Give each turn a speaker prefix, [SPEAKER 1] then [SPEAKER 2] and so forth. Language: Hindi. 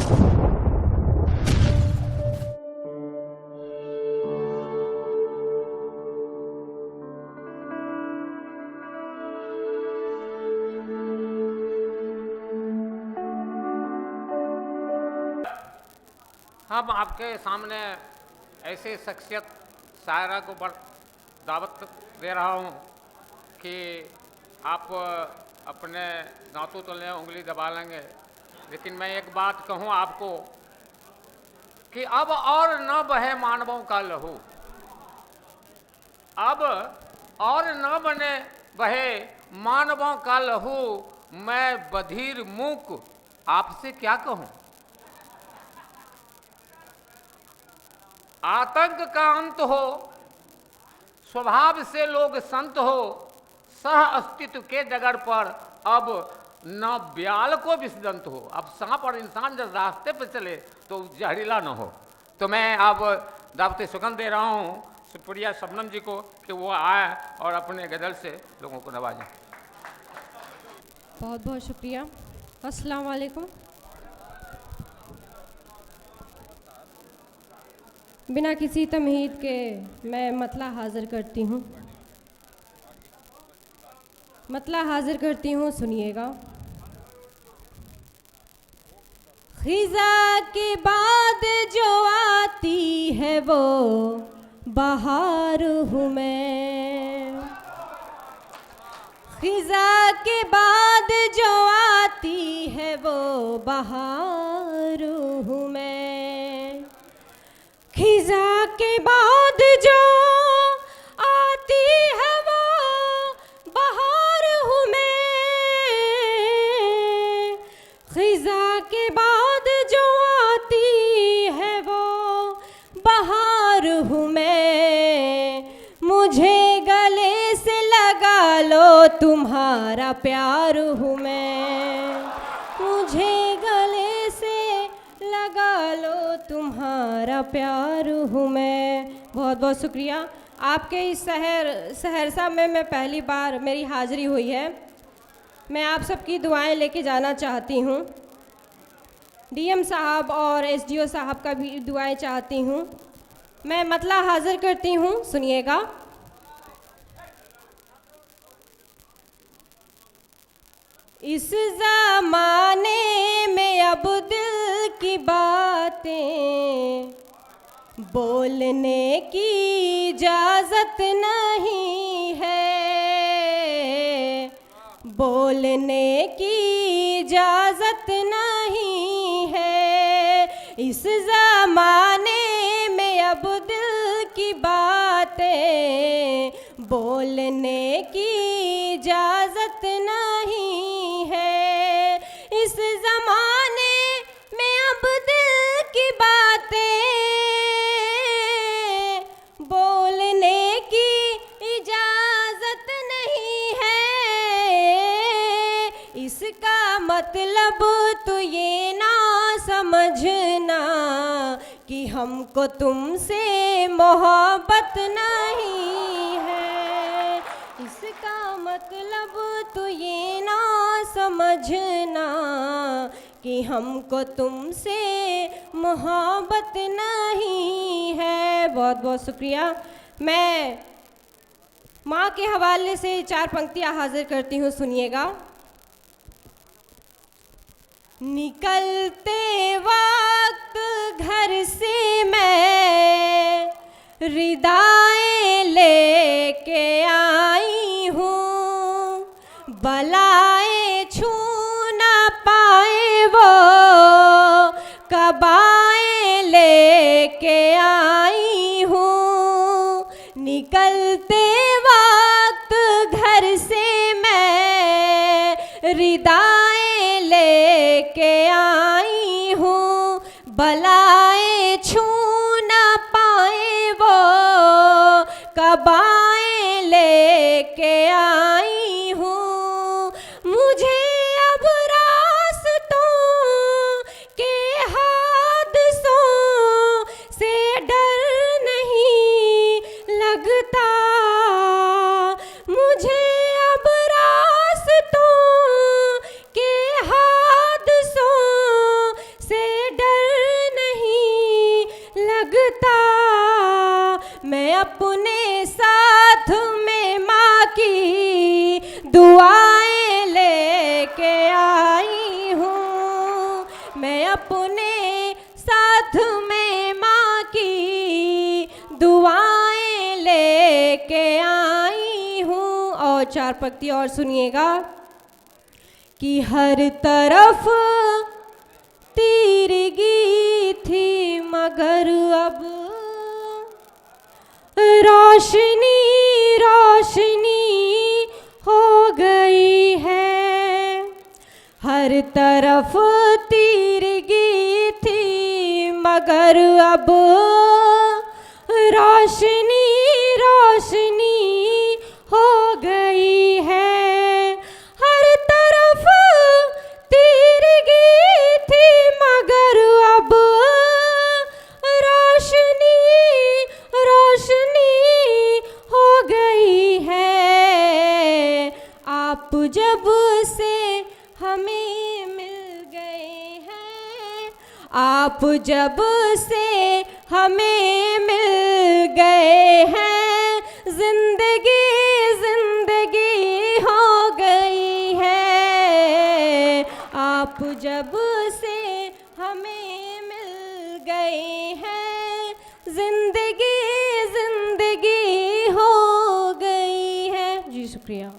[SPEAKER 1] हम आपके सामने ऐसे शख्सियत शायरा को दावत दे रहा हूँ कि आप अपने दांतों तले उंगली दबा लेंगे, लेकिन मैं एक बात कहूँ आपको कि अब और न बहे मानवों का लहू, अब और न बहे मानवों का लहू, मैं बधिर मूक आपसे क्या कहूँ। आतंक का अंत हो, स्वभाव से लोग संत हो, सह अस्तित्व के जगड़ पर अब न ब्याल को विषदंत हो। अब सांप और इंसान जब रास्ते पर चले तो जहरीला न हो। तो मैं अब दावत सुगंध दे रहा हूँ सुप्रिया शबनम जी को कि वो आए और अपने गजल से लोगों को नवाजें।
[SPEAKER 2] बहुत बहुत शुक्रिया। अस्सलाम वालेकुम। बिना किसी तमहीद के मैं मतला हाजिर करती हूँ, मतला हाजिर करती हूँ, सुनिएगा। खिज़ा के बाद जो आती है वो बहार हूँ मैं, खिज़ा के बाद जो आती है वो बहार हूँ मैं, खिज़ा के बाद जो आती है वो बहार हूँ मैं, खिज़ा के बाद जो आती है वो बहार हूँ मैं, मुझे गले से लगा लो तुम्हारा प्यार हूँ मैं, मुझे गले से लगा लो तुम्हारा प्यार हूँ मैं। बहुत बहुत शुक्रिया। आपके इस सहरसा में मैं पहली बार मेरी हाज़िरी हुई है। मैं आप सबकी दुआएं लेके जाना चाहती हूँ, डीएम साहब और एसडीओ साहब का भी दुआएं चाहती हूँ। मैं मतला हाजिर करती हूँ, सुनिएगा। इस ज़माने में अब दिल की बातें बोलने की इजाज़त नहीं है, बोलने की इजाज़त नहीं है, इस ज़माने में अब दिल की बातें बोलने की इजाज़त नहीं है, इस ज़माने में अब दिल की बातें बोलने की इजाज़त नहीं है, इसका मतलब तो ये ना समझना कि हमको तुमसे मोहब्बत नहीं है, इसका मतलब तो ये ना समझना कि हमको तुमसे मोहब्बत नहीं है। बहुत बहुत शुक्रिया। मैं माँ के हवाले से 4 पंक्तियाँ हाजिर करती हूँ, सुनिएगा। निकलते वक्त घर से मैं रिदाएं लेके आई हूँ, बलाएं छू ना पाए वो कबाएं लेके आई हूँ, निकलते वक्त घर से मैं रिदाएं लेके आई हूँ, बलाएं छू ना पाए वो कबाएं लेके आई हूँ, मुझे अब रास्तों के हादसों से डर नहीं लगता, मुझे अब रास्तों के हादसों से डर आई हूँ, मैं अपने साथ में माँ की दुआएं लेके आई हूँ। और 4 पंक्ति और सुनिएगा कि हर तरफ तीरगी थी मगर अब रोशनी रोशनी हो गई है। हर तरफ तीरगी थी मगर अब रोशनी रोशनी हो गई है। हर तरफ तीरगी थी मगर अब रोशनी रोशनी हो गई है। आप जब से हमें मिल गए हैं, आप जब से हमें मिल गए हैं, जिंदगी जिंदगी हो गई है। आप जब से हमें मिल गए हैं, जिंदगी जिंदगी हो गई है। जी शुक्रिया।